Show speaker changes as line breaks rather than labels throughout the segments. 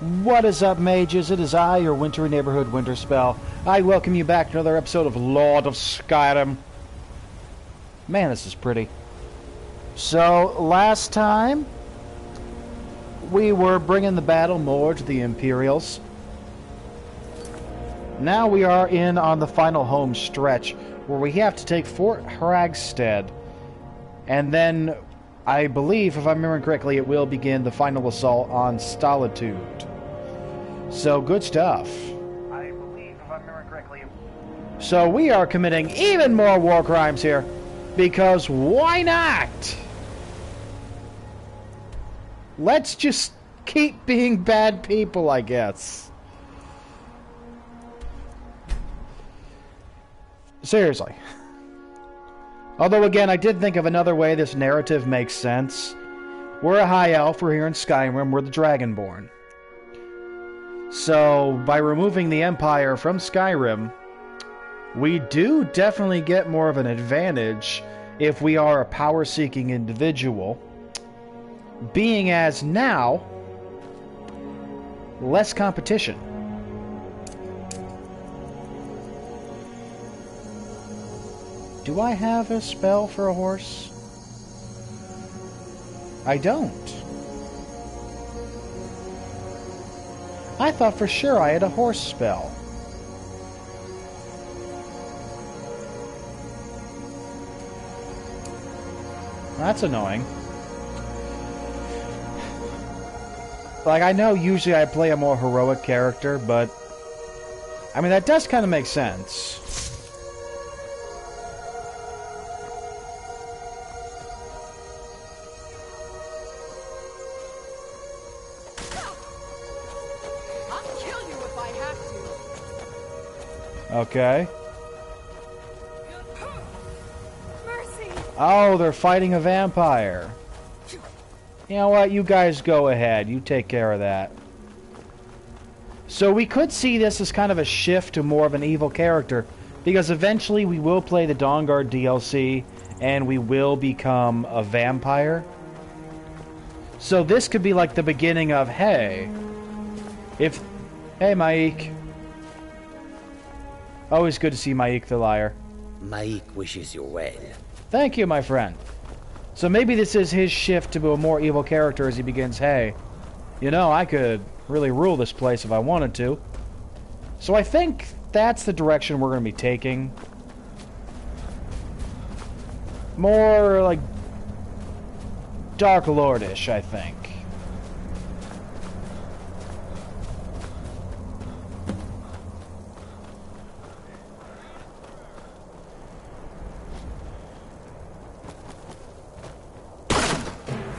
What is up, mages? It is I, your wintry neighborhood Winterspelll. I welcome you back to another episode of Lord of Skyrim. Man, this is pretty. So, last time, we were bringing the battle more to the Imperials. Now we are in on the final home stretch, where we have to take Fort Hragstead. And then, I believe, if I'm remembering correctly, it will begin the final assault on Stolitude. So, good stuff. I believe, if I'm remembering correctly. So, we are committing even more war crimes here. Because why not? Let's just keep being bad people, I guess. Seriously. Although, again, I did think of another way this narrative makes sense. We're a high elf, we're here in Skyrim, we're the Dragonborn. So, by removing the Empire from Skyrim, we do definitely get more of an advantage if we are a power-seeking individual. Being as now, less competition. Do I have a spell for a horse? I don't. I thought for sure I had a horse spell. That's annoying. Like, I know usually I play a more heroic character, but I mean, that does kind of make sense. Okay.
Mercy.
Oh, they're fighting a vampire. You know what? You guys go ahead. You take care of that. So we could see this as kind of a shift to more of an evil character. Because eventually we will play the Dawnguard DLC and we will become a vampire. So this could be like the beginning of, hey, hey, Maik. Always good to see Maik the Liar.
Maik wishes you well.
Thank you, my friend. So maybe this is his shift to a more evil character as he begins, hey, you know, I could really rule this place if I wanted to. So I think that's the direction we're going to be taking. More like Dark Lord-ish, I think.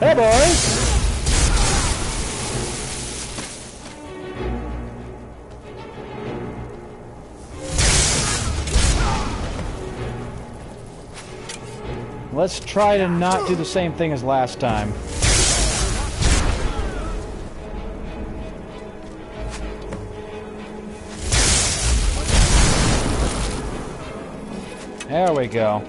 Hey, boys! Let's try to not do the same thing as last time. There we go.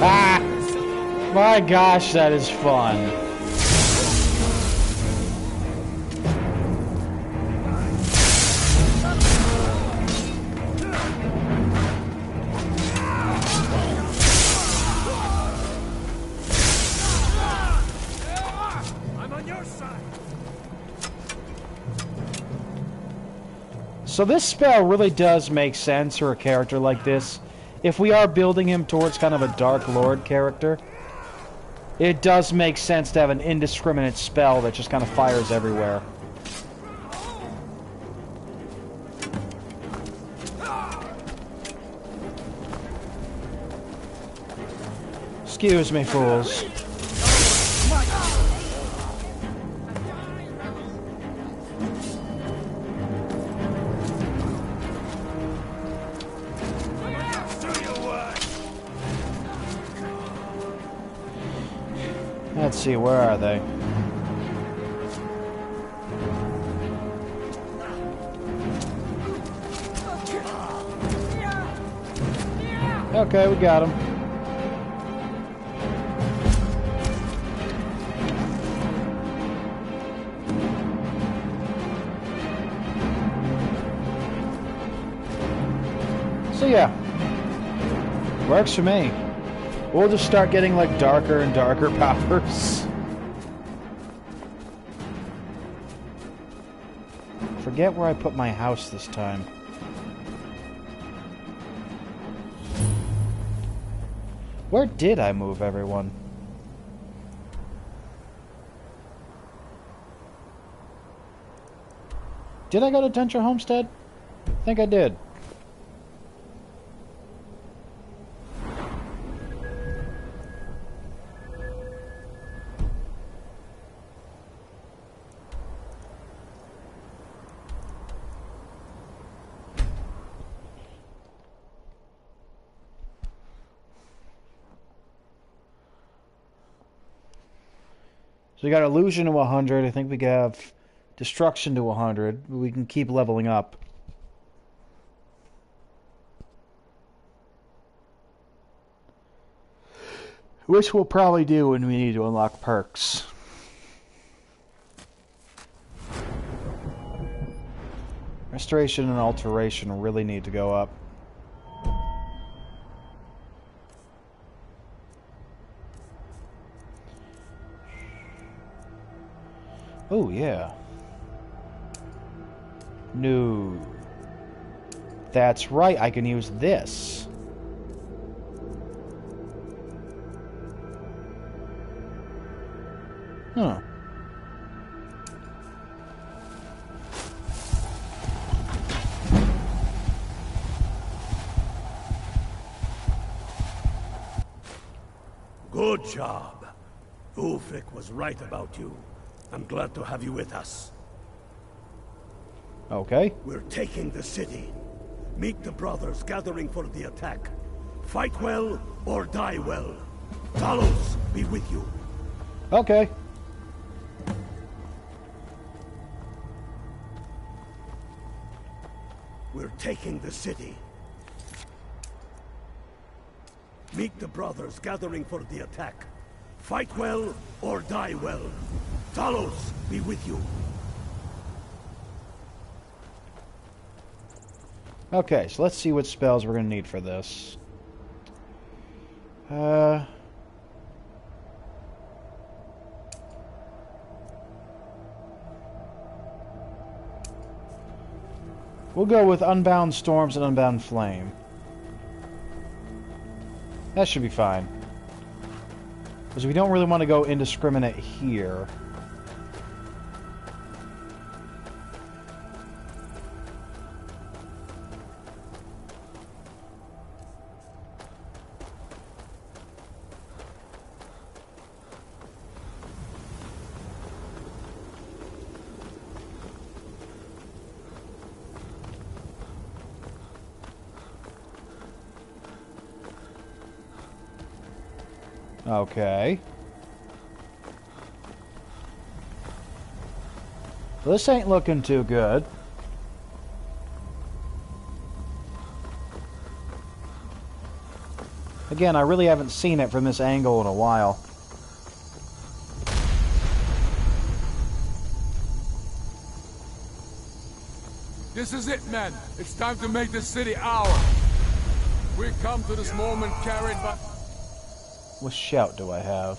Ah! My gosh, that is fun.
I'm on your side.
So this spell really does make sense for a character like this. If we are building him towards kind of a Dark Lord character, it does make sense to have an indiscriminate spell that just kind of fires everywhere. Excuse me, fools. Let's see, where are they? Okay, we got him. yeah. Works for me. We'll just start getting, like, darker and darker powers. Forget where I put my house this time. Where did I move everyone? Did I go to Denture Homestead? I think I did. So we got illusion to 100. I think we have destruction to 100. We can keep leveling up. Which we'll probably do when we need to unlock perks. Restoration and alteration really need to go up. Oh, yeah. No. That's right, I can use this. Huh.
Good job. Ulfric was right about you. I'm glad to have you with us.
Okay.
We're taking the city. Meet the brothers gathering for the attack. Fight well or die well. Talos be with you.
Okay.
We're taking the city. Meet the brothers gathering for the attack. Fight well or die well. Talos be with you.
Okay, so let's see what spells we're going to need for this. We'll go with Unbound Storms and Unbound Flame. That should be fine. Because we don't really want to go indiscriminate here. Okay. This ain't looking too good. Again, I really haven't seen it from this angle in a while.
This is it, men. It's time to make this city ours. We come to this moment carried by...
What shout do I have?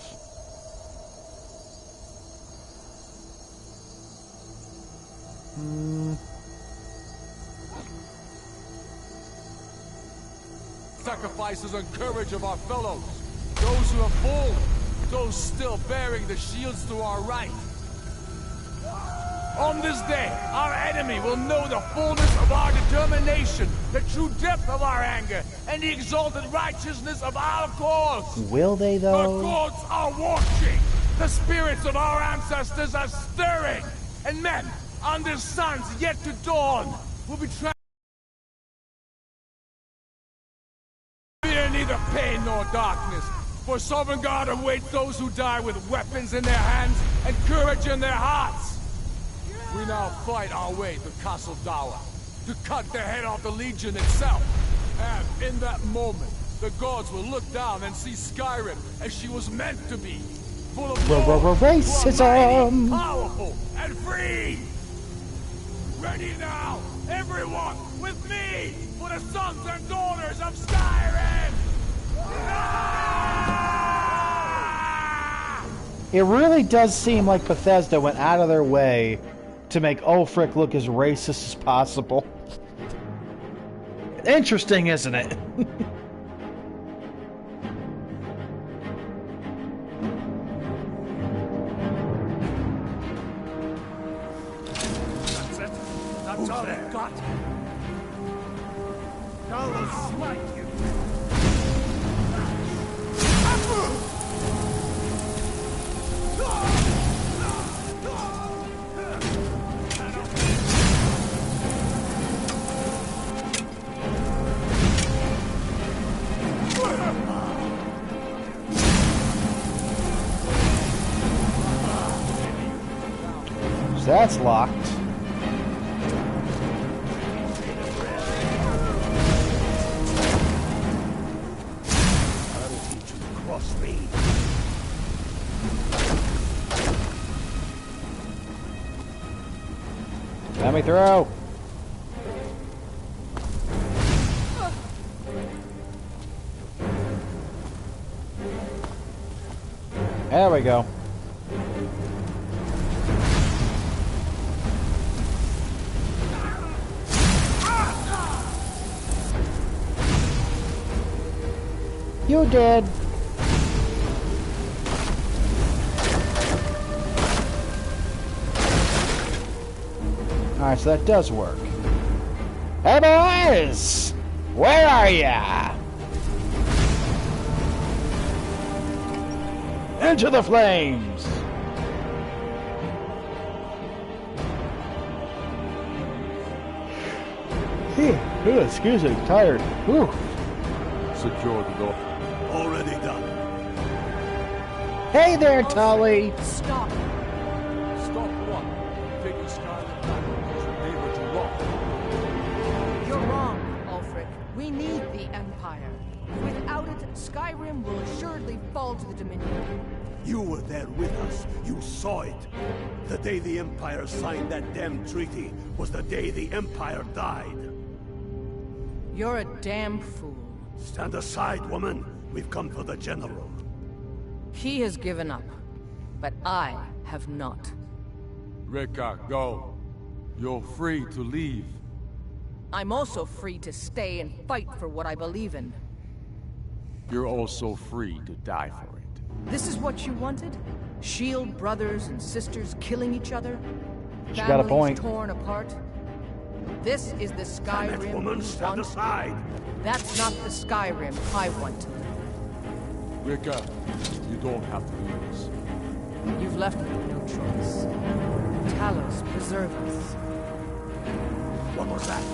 Sacrifices and courage of our fellows. Those who have fallen. Those still bearing the shields to our right. On this day, our enemy will know the fullness of our determination, the true depth of our anger, and the exalted righteousness of our cause.
Will they, though?
The gods are watching. The spirits of our ancestors are stirring. And men, under suns yet to dawn, will be trying. Fear neither pain nor darkness. For Sovereign God awaits those who die with weapons in their hands and courage in their hearts. We now fight our way to Castle Dower, to cut the head off the Legion itself. And in that moment, the gods will look down and see Skyrim as she was meant to be. Full of
racism!
Powerful and free! Ready now, everyone, with me, for the sons and daughters of Skyrim!
It really does seem like Bethesda went out of their way to make Ulfric look as racist as possible. Interesting, isn't it?
That's it. That's all they've got. I will smite you.
So that's locked.
Cross me.
Let me throw. There we go. You did. Alright, so that does work. Hey boys! Where are ya? Into the flames! Excuse me, I'm tired. Whew.
Secure the door.
Already done.
Hey there, Tully!
Stop.
Stop what? Taking Skyrim back because your neighbor too long.
You're wrong, Ulfric. We need the Empire. Without it, Skyrim will assuredly fall to the Dominion.
You were there with us. You saw it. The day the Empire signed that damn treaty was the day the Empire died.
You're a damn fool.
Stand aside, woman. We've come for the General.
He has given up, but I have not.
Rika, go. You're free to leave.
I'm also free to stay and fight for what I believe in.
You're also free to die for it.
This is what you wanted? Shield brothers and sisters killing each other?
She got a point.
Torn apart? This is the
Damn
Skyrim
it, woman.
you
Stand
want?
aside.
That's not the Skyrim I want to live.
Rika, you don't have to do this.
You've left me no choice. Talos, preserve us.
What was that?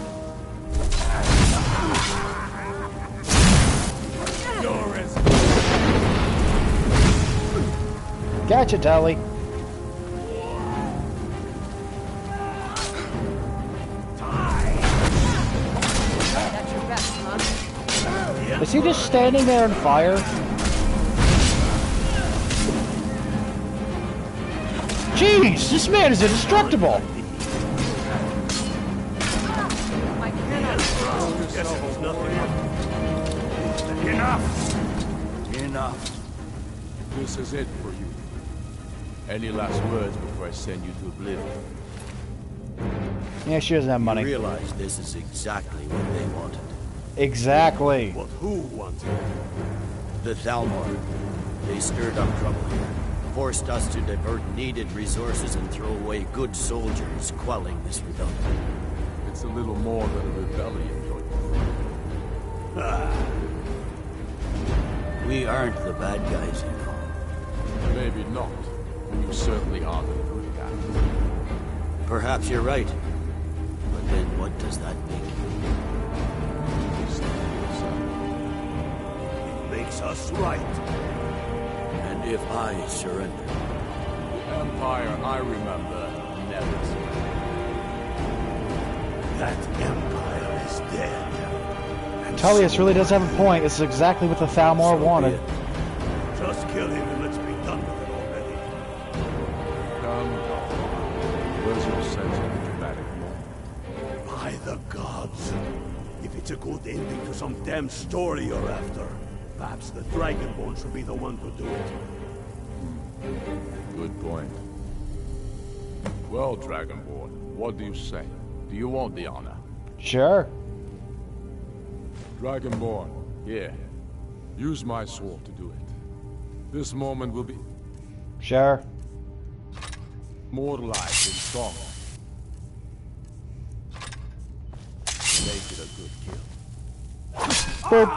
You're as
Gotcha, Tully.
That's your best, huh?
Is he just standing there on fire? Jeez, this man is indestructible.
I cannot.
Guess it was nothing. Enough! Enough.
This is it for you. Any last words before I send you to oblivion?
Yeah, she doesn't have money.
Realize this is exactly what they wanted.
Exactly.
What who wanted?
The Thalmor. They stirred up trouble here. Forced us to divert needed resources and throw away good soldiers, quelling this rebellion.
It's a little more than a rebellion, don't you think?
We aren't the bad guys, you know.
Maybe not. You certainly are the good guy.
Perhaps you're right. But then what does that make you?
It makes us right.
And if I surrender?
The Empire I remember never surrendered.
That Empire is dead. And
Tullius
so
really does have a point. This is exactly what the Thalmor
so
wanted.
be it. Just kill him and let's be done with it already.
Come. Where's your sense of the dramatic moment?
By the gods. If it's a good ending to some damn story you're after, perhaps the Dragonborn should be the one to do it.
Good point. Well, Dragonborn, what do you say? Do you want the honor?
Sure.
Dragonborn, here. Use my sword to do it. This moment will be
Sure.
immortalized in song. Make it a good kill.
Boop.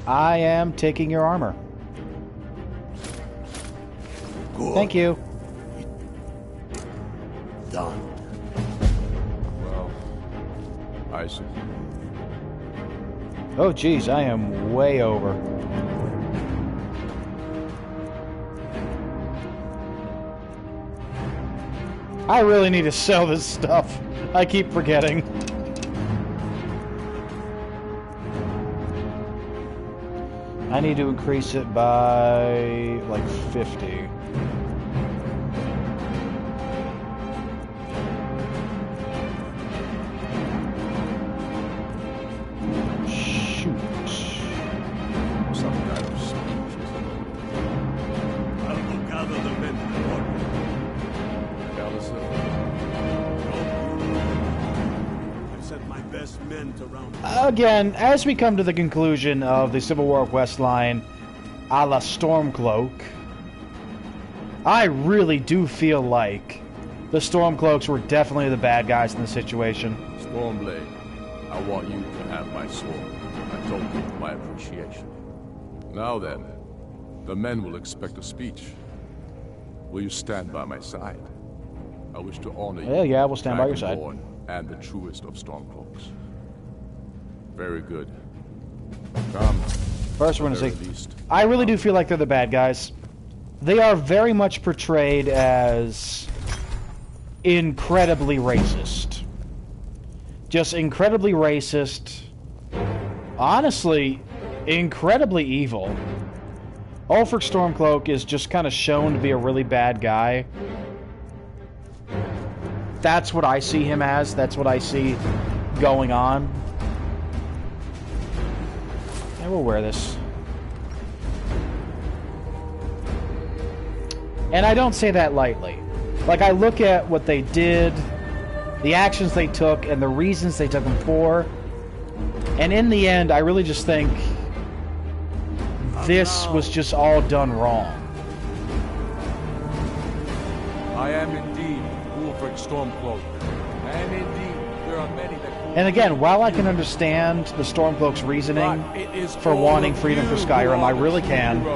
I am taking your armor.
Good.
Thank you.
Done.
Well, I see.
Oh, geez, I am way over. I really need to sell this stuff. I keep forgetting. I need to increase it by like 50. Shoot.
Some kind of speech.
I'll go gather the men in the morning. I've sent my best men to round.
Again, as we come to the conclusion of the Civil War of Westline a la Stormcloak, I really do feel like the Stormcloaks were definitely the bad guys in the situation.
Stormblade, I want you to have my sword. I told you my appreciation. Now then, the men will expect a speech. Will you stand by my side? I wish to honor you.
Yeah, we'll stand by your side.
Dragonborn and the truest of Stormcloaks. Very good. Come.
First, we're
at
going
the
to
very
say,
least,
I really do feel like they're the bad guys. They are very much portrayed as incredibly racist. Just incredibly racist. Honestly, incredibly evil. Ulfric Stormcloak is just kind of shown to be a really bad guy. That's what I see him as. That's what I see going on. I will wear this. And I don't say that lightly. Like, I look at what they did, the actions they took, and the reasons they took them for, and in the end, I really just think this was just all done wrong.
I am indeed Ulfric Stormcloak. And indeed, there are many that...
And again, while I can understand the Stormcloak's reasoning for wanting freedom for Skyrim, I really can.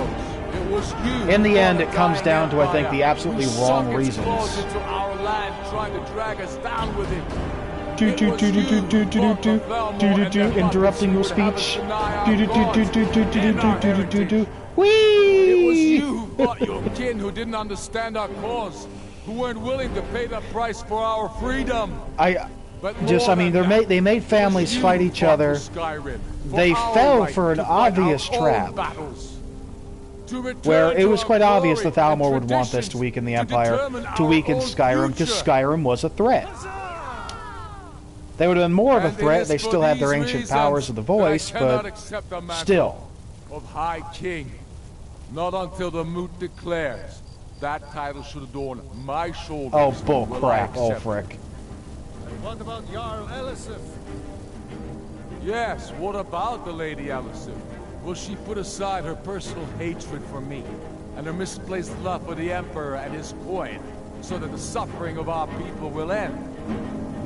In the end, it comes down to, I think, the absolutely wrong reasons. Interrupting your speech. Whee!
It was you who bought your kin who didn't understand our cause, who weren't willing to pay the price for our freedom.
I mean, they made families fight each other. They fell for an obvious trap. Where it was quite obvious that Thalmor would want this to weaken the Empire, to weaken Skyrim, because Skyrim was a threat. They would have been more of a threat, they still had their ancient powers of the voice, but still.
Of High King. Not until the moot declares. That title should adorn my shoulders.
Oh, bull crap, Ulfric.
What about Jarl Elisif?
Yes, what about the Lady Elisif? Will she put aside her personal hatred for me and her misplaced love for the Emperor and his coin so that the suffering of our people will end?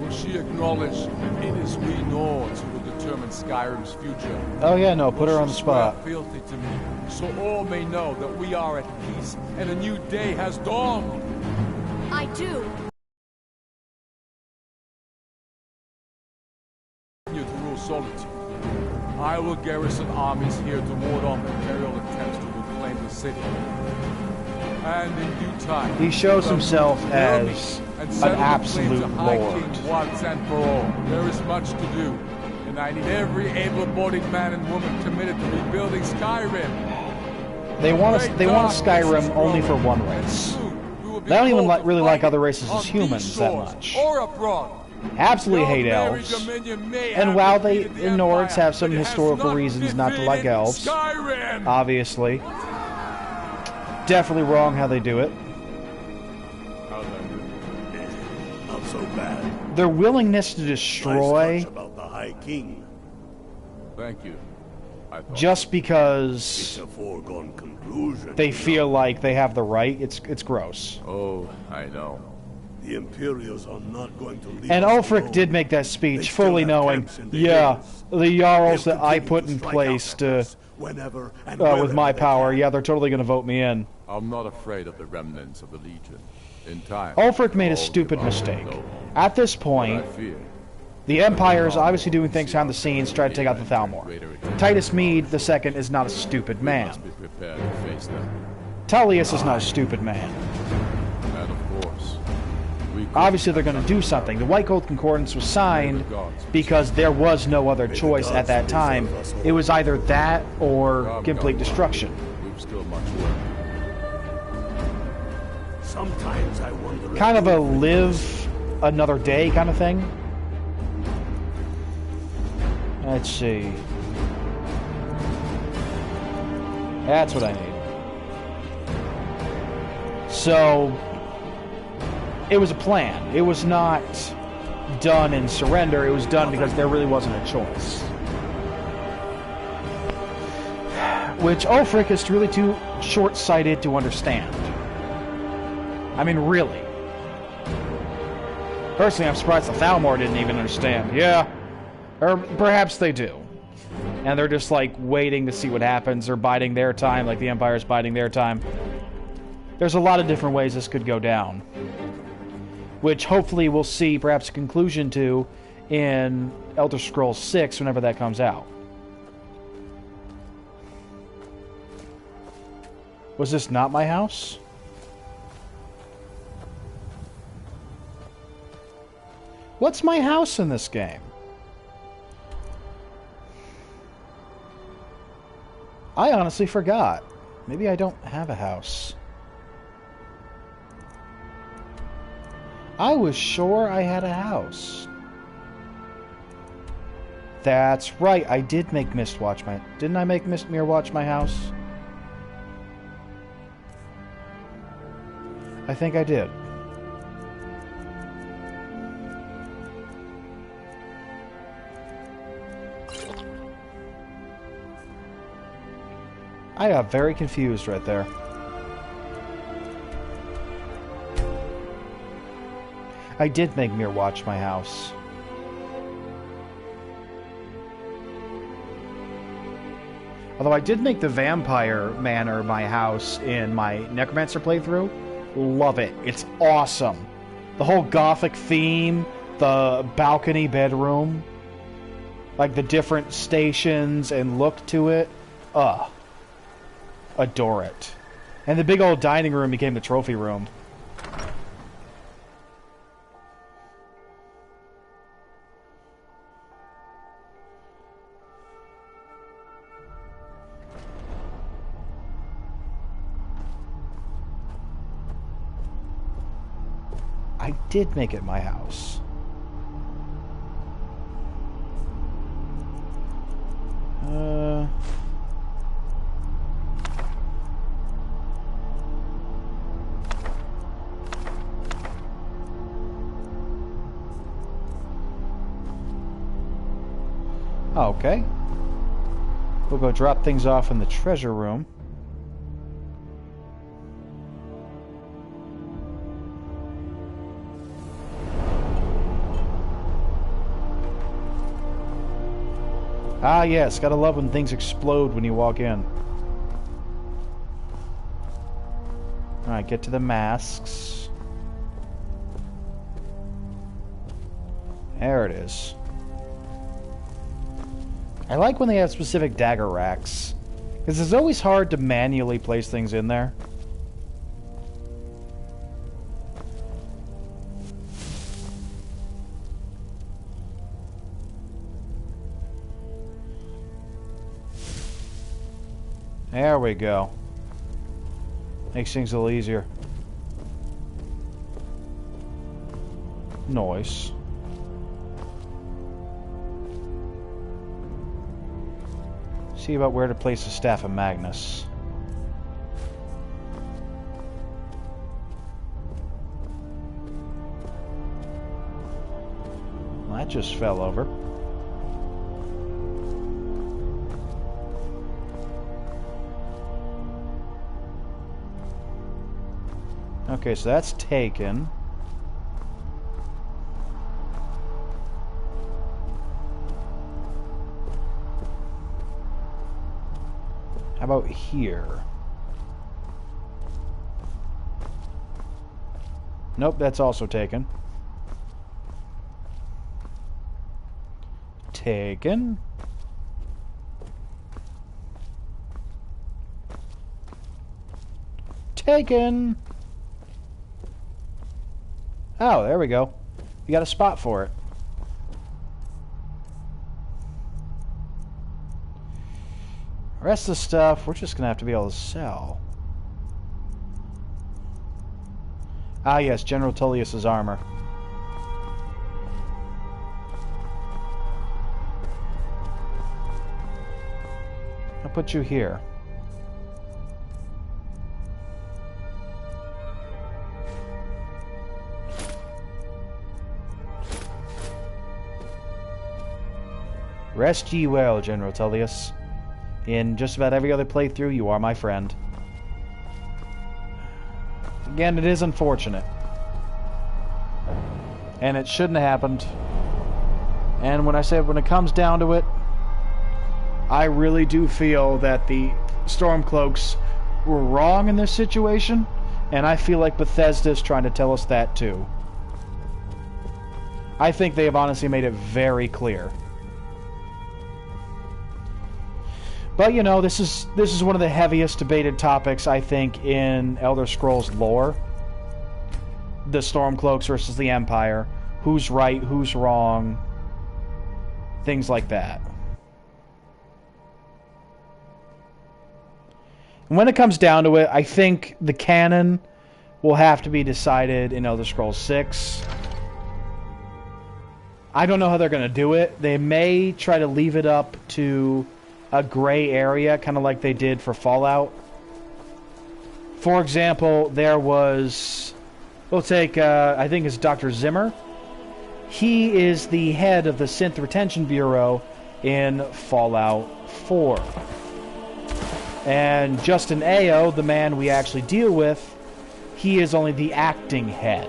Will she acknowledge that it is we Nords who will determine Skyrim's future?
Oh yeah, no, put her on the spot.
Fealty to me, so all may know that we are at peace and a new day has dawned.
I do.
To rule solitude. I will garrison armies here to ward off Imperial attempts to reclaim the city. And in due time,
he shows himself as an absolute lord.
Once and for all. There is much to do, and I need every able-bodied man and woman committed to rebuilding Skyrim.
They want Skyrim only for one race. They don't even really like other races as humans that much.
Or abroad.
absolutely
The
hate
Old Mary
elves.
Dominion may
And
have
while they,
defeated the
in Nords,
Empire,
have some
but it has
historical
not
reasons not to like
defeated
elves,
Skyrim.
obviously. Definitely wrong how they do it.
Not so bad.
Their willingness to
Nice
destroy
touch about the High King.
Thank you. I thought
just
It's
because
a foregone conclusion.
they
you
feel
know.
like they have the right, it's gross.
Oh, I know.
The Imperials are not going to leave
And
us
Ulfric
alone.
did make that speech
They still
fully
have
knowing,
camps in the
yeah,
hills.
the Jarls
They'll
that I
continue
put
to
in
strike
place
out at
to,
us whenever and
with
wherever
my
they
power,
can.
yeah, they're totally going to vote me in.
I'm not afraid of the remnants of the Legion. In time,
Ulfric made a
they'll all
stupid
give up
mistake.
and go home.
At this
What
point,
I fear,
the Empire is obviously doing things behind the scenes to try to take out the Thalmor. Titus Mede II is not a stupid man.
must be prepared to face them.
Tullius is not a stupid man.
And of course, we could
Obviously, they're going to do something. The White Gold Concordance was signed because there was no other choice at that time. It was either that or complete destruction.
We've still much work.
Sometimes I wonder.
Kind of a live another day kind of thing. Let's see. That's what I need. So, it was a plan. It was not done in surrender. It was done because there really wasn't a choice. Which Ulfric is really too short-sighted to understand. I mean, really. Personally, I'm surprised the Thalmor didn't even understand. Yeah. Or perhaps they do. And they're just, like, waiting to see what happens, or biding their time, like the Empire's biding their time. There's a lot of different ways this could go down. Which, hopefully, we'll see, perhaps, a conclusion to in Elder Scrolls 6, whenever that comes out. Was this not my house? What's my house in this game? I honestly forgot. Maybe I don't have a house. I was sure I had a house. That's right, I did make Mist watch my... Didn't I make Mistmere watch my house? I think I did. I got very confused right there. I did make Mir watch my house. Although I did make the Vampire Manor my house in my Necromancer playthrough. Love it. It's awesome. The whole gothic theme, the balcony bedroom, like the different stations and look to it. Adore it. And the big old dining room became the trophy room. I did make it my house. Okay. We'll go drop things off in the treasure room. Ah, yes. Gotta love when things explode when you walk in. Alright, get to the masks. There it is. I like when they have specific dagger racks, because it's always hard to manually place things in there. There we go. Makes things a little easier. Noise. See about where to place the Staff of Magnus. Well, that just fell over. Okay, so that's taken. How about here? Nope, that's also taken. Taken. Taken. Oh, there we go. You got a spot for it. The rest of the stuff, we're just going to have to be able to sell. Ah, yes, General Tullius's armor. I'll put you here. Rest ye well, General Tullius. In just about every other playthrough, you are my friend. Again, it is unfortunate. And it shouldn't have happened. And when it comes down to it, I really do feel that the Stormcloaks were wrong in this situation, and I feel like Bethesda is trying to tell us that too. I think they have honestly made it very clear. But, you know, this is one of the heaviest debated topics, I think, in Elder Scrolls lore. The Stormcloaks versus the Empire. Who's right, who's wrong. Things like that. And when it comes down to it, I think the canon will have to be decided in Elder Scrolls 6. I don't know how they're going to do it. They may try to leave it up to a gray area, kind of like they did for Fallout. For example, there was... We'll take, I think it's Dr. Zimmer. He is the head of the Synth Retention Bureau in Fallout 4. And Justin Ao, the man we actually deal with, he is only the acting head.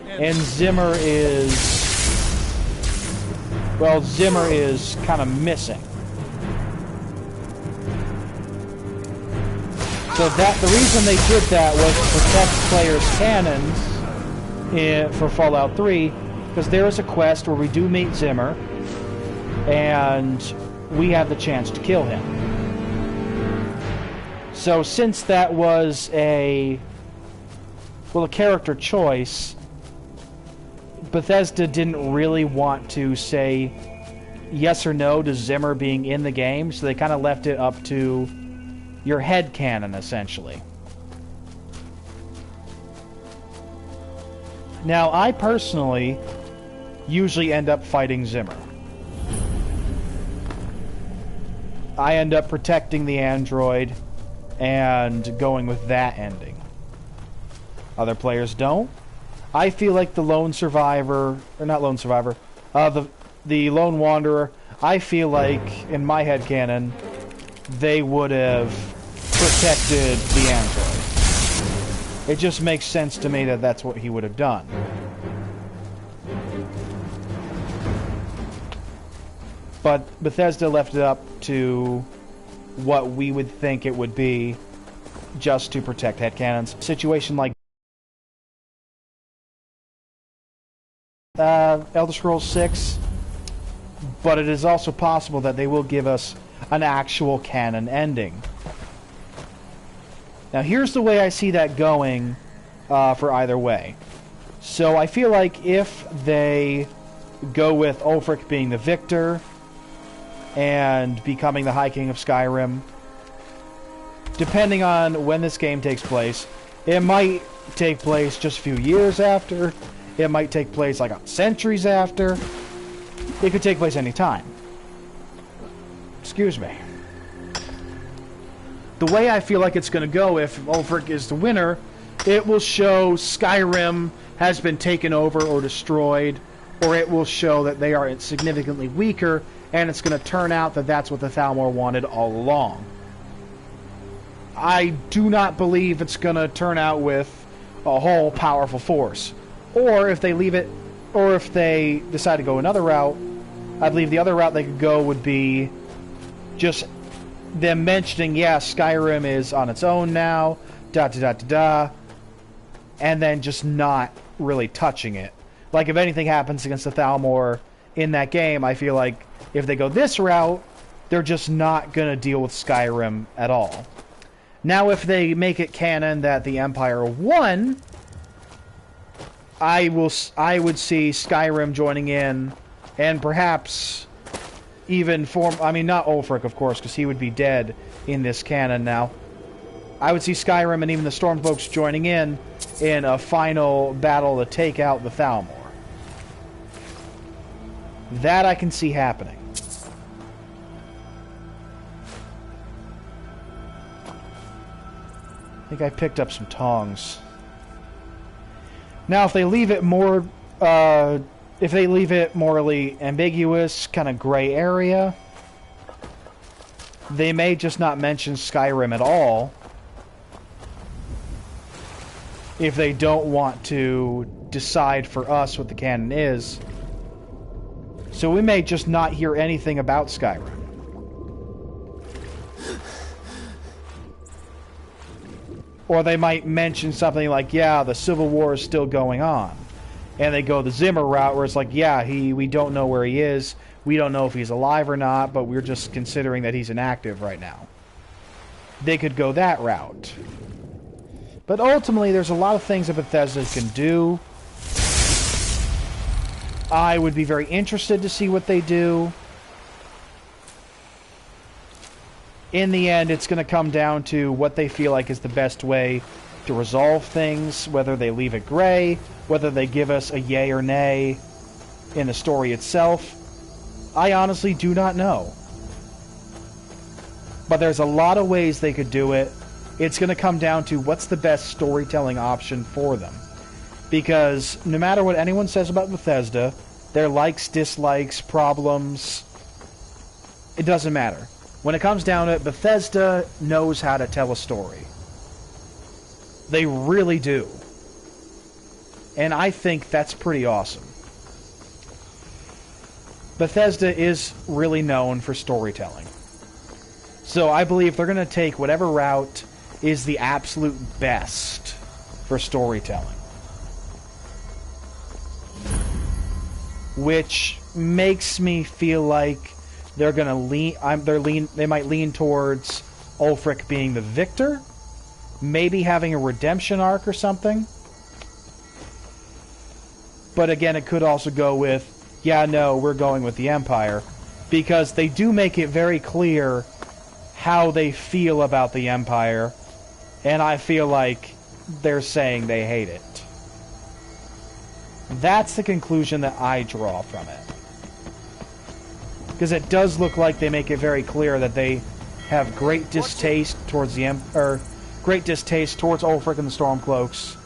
And Zimmer is... Well, Zimmer is kind of missing. So the reason they did that was to protect players' cannons for Fallout 3, because there is a quest where we do meet Zimmer, and we have the chance to kill him. So since that was a character choice, Bethesda didn't really want to say yes or no to Zimmer being in the game, so they kind of left it up to your headcanon, essentially. Now, I personally usually end up fighting Zimmer. I end up protecting the android and going with that ending. Other players don't. I feel like the lone survivor, or not lone survivor, the lone wanderer, I feel like, in my headcanon, they would have protected the android. It just makes sense to me that that's what he would have done. But Bethesda left it up to what we would think it would be just to protect headcanons. Situation like Elder Scrolls 6, but it is also possible that they will give us an actual canon ending. Now here's the way I see that going for either way. So I feel like if they go with Ulfric being the victor and becoming the High King of Skyrim, depending on when this game takes place, it might take place just a few years after, it might take place like centuries after, it could take place any time. Excuse me. the way I feel like it's going to go, if Ulfric is the winner, it will show Skyrim has been taken over or destroyed, or it will show that they are significantly weaker, and it's going to turn out that that's what the Thalmor wanted all along. I do not believe it's going to turn out with a whole powerful force. Or if they leave it, or if they decide to go another route, I believe the other route they could go would be just them mentioning, yeah, Skyrim is on its own now, and then just not really touching it. Like, if anything happens against the Thalmor in that game, I feel like if they go this route, they're just not going to deal with Skyrim at all. Now, if they make it canon that the Empire won, I would see Skyrim joining in, and perhaps even form... I mean, not Ulfric, of course, because he would be dead in this canon now. I would see Skyrim and even the Stormfolks joining in a final battle to take out the Thalmor. That I can see happening. I think I picked up some tongs. Now, if they leave it more... if they leave it morally ambiguous, kind of gray area, they may just not mention Skyrim at all. If they don't want to decide for us what the canon is. So we may just not hear anything about Skyrim. Or they might mention something like, yeah, the Civil War is still going on. And they go the Zimmer route, where it's like, yeah, we don't know where he is. We don't know if he's alive or not, but we're just considering that he's inactive right now. They could go that route. But ultimately, there's a lot of things that Bethesda can do. I would be very interested to see what they do. In the end, it's going to come down to what they feel like is the best way to resolve things, whether they leave it gray, whether they give us a yay or nay in the story itself. I honestly do not know. But there's a lot of ways they could do it. It's going to come down to what's the best storytelling option for them. Because no matter what anyone says about Bethesda, their likes, dislikes, problems, it doesn't matter. When it comes down to it, Bethesda knows how to tell a story. They really do. And I think that's pretty awesome. Bethesda is really known for storytelling. So I believe they're going to take whatever route is the absolute best for storytelling. Which makes me feel like they're going to they might lean towards Ulfric being the victor, maybe having a redemption arc or something. But again, it could also go with, yeah, no, we're going with the Empire, because they do make it very clear how they feel about the Empire, and I feel like they're saying they hate it. That's the conclusion that I draw from it. Because it does look like they make it very clear that they have great distaste towards great distaste towards Ulfric and the Stormcloaks.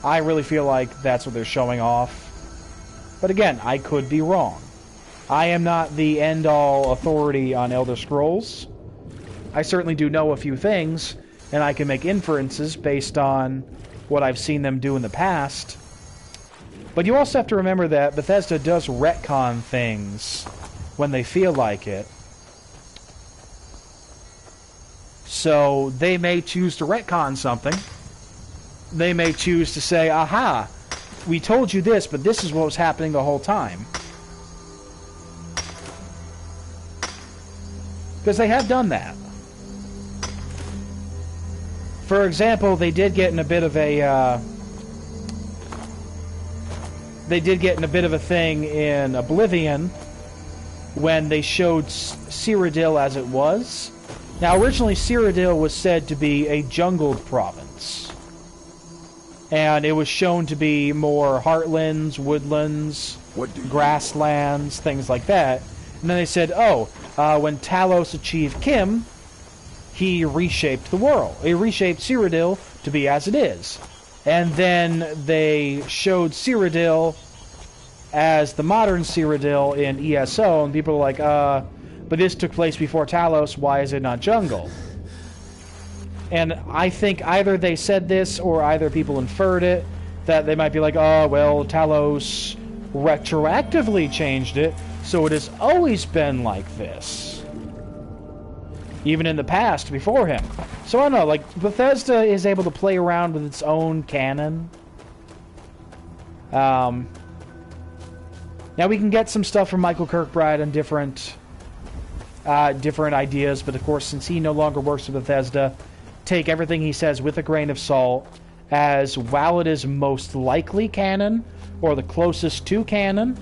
I really feel like that's what they're showing off. But again, I could be wrong. I am not the end-all authority on Elder Scrolls. I certainly do know a few things, and I can make inferences based on what I've seen them do in the past. But you also have to remember that Bethesda does retcon things when they feel like it. So they may choose to retcon something. They may choose to say, aha, we told you this, but this is what was happening the whole time. Because they have done that. For example, they did get in a bit of a thing in Oblivion when they showed Cyrodiil as it was. Now, originally Cyrodiil was said to be a jungled province. And it was shown to be more heartlands, woodlands, grasslands, things like that. And then they said, when Talos achieved Kim, he reshaped the world. He reshaped Cyrodiil to be as it is. And then they showed Cyrodiil as the modern Cyrodiil in ESO, and people are like, but this took place before Talos, why is it not jungle? And I think either they said this, or either people inferred it, that they might be like, oh, well, Talos retroactively changed it, so it has always been like this. Even in the past, before him. So I don't know, like, Bethesda is able to play around with its own canon. Now we can get some stuff from Michael Kirkbride on different ideas, but of course, since he no longer works with Bethesda, take everything he says with a grain of salt, as while it is most likely canon, or the closest to canon,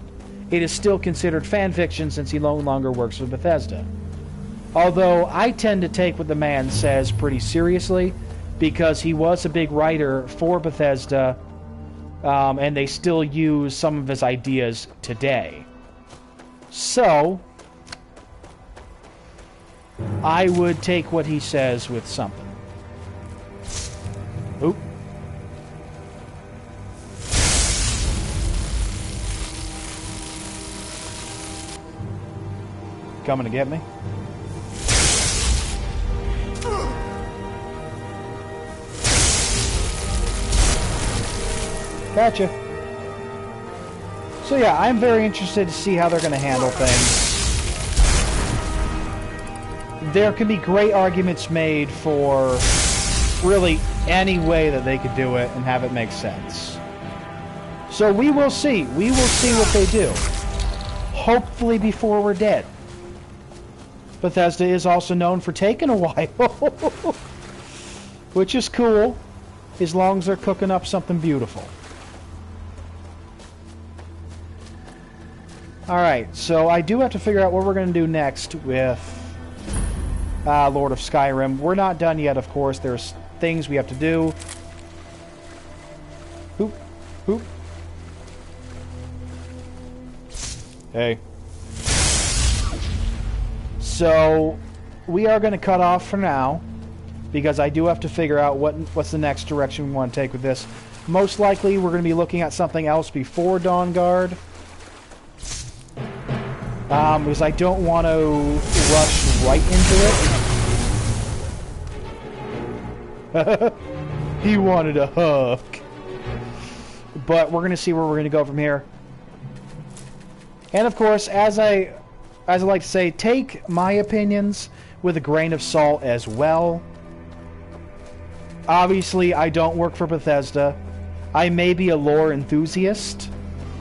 it is still considered fan fiction since he no longer works with Bethesda. Although I tend to take what the man says pretty seriously, because he was a big writer for Bethesda, and they still use some of his ideas today. So, I would take what he says with something. Oop. Coming to get me? Gotcha. So yeah, I'm very interested to see how they're going to handle things. There can be great arguments made for really any way that they could do it and have it make sense. So we will see. We will see what they do. Hopefully before we're dead. Bethesda is also known for taking a while. Which is cool, as long as they're cooking up something beautiful. Alright, so I do have to figure out what we're going to do next with Lord of Skyrim. We're not done yet, of course. There's things we have to do. Hoop, hoop. Hey. So, we are going to cut off for now, because I do have to figure out what's the next direction we want to take with this. Most likely, we're going to be looking at something else before Dawnguard. Because I don't want to rush right into it. He wanted a hug. But we're going to see where we're going to go from here. And of course, as I like to say, take my opinions with a grain of salt as well. Obviously, I don't work for Bethesda. I may be a lore enthusiast,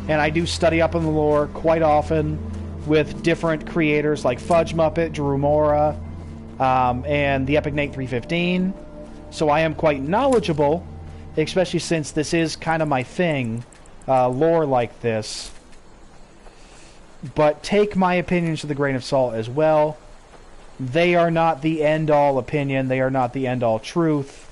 and I do study up on the lore quite often with different creators like Fudge Muppet, Drew Mora, and the Epic Nate 315. So I am quite knowledgeable, especially since this is kind of my thing, lore like this. But take my opinions with a grain of salt as well. They are not the end-all opinion. They are not the end-all truth.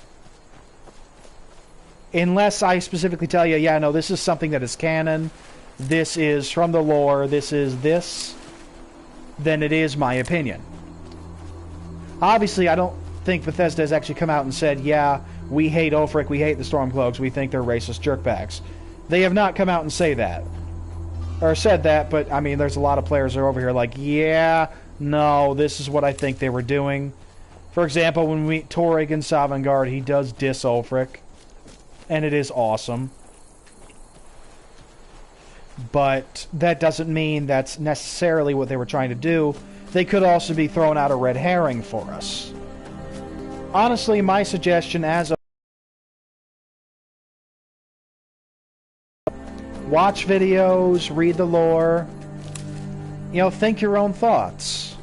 Unless I specifically tell you, yeah, no, this is something that is canon. This is from the lore. This is this. Then it is my opinion. Obviously, I don't think Bethesda has actually come out and said, yeah, we hate Ulfric, we hate the Stormcloaks, we think they're racist jerkbags. They have not come out and said that, but, I mean, there's a lot of players that are over here like, yeah, no, this is what I think they were doing. For example, when we meet Torrig in Sovngarde, he does diss Ulfric, and it is awesome. But that doesn't mean that's necessarily what they were trying to do. They could also be throwing out a red herring for us. Honestly, my suggestion as a watch videos, read the lore, you know, think your own thoughts.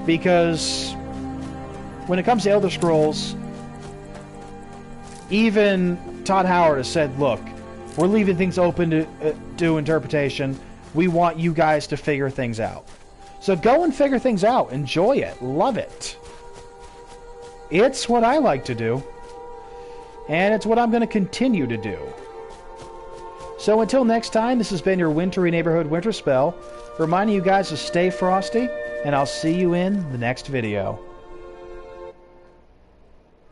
Because when it comes to Elder Scrolls, even Todd Howard has said, look, we're leaving things open to interpretation. We want you guys to figure things out. So go and figure things out. Enjoy it. Love it. It's what I like to do. And it's what I'm going to continue to do. So until next time, this has been your wintry neighborhood Winterspell, reminding you guys to stay frosty, and I'll see you in the next video.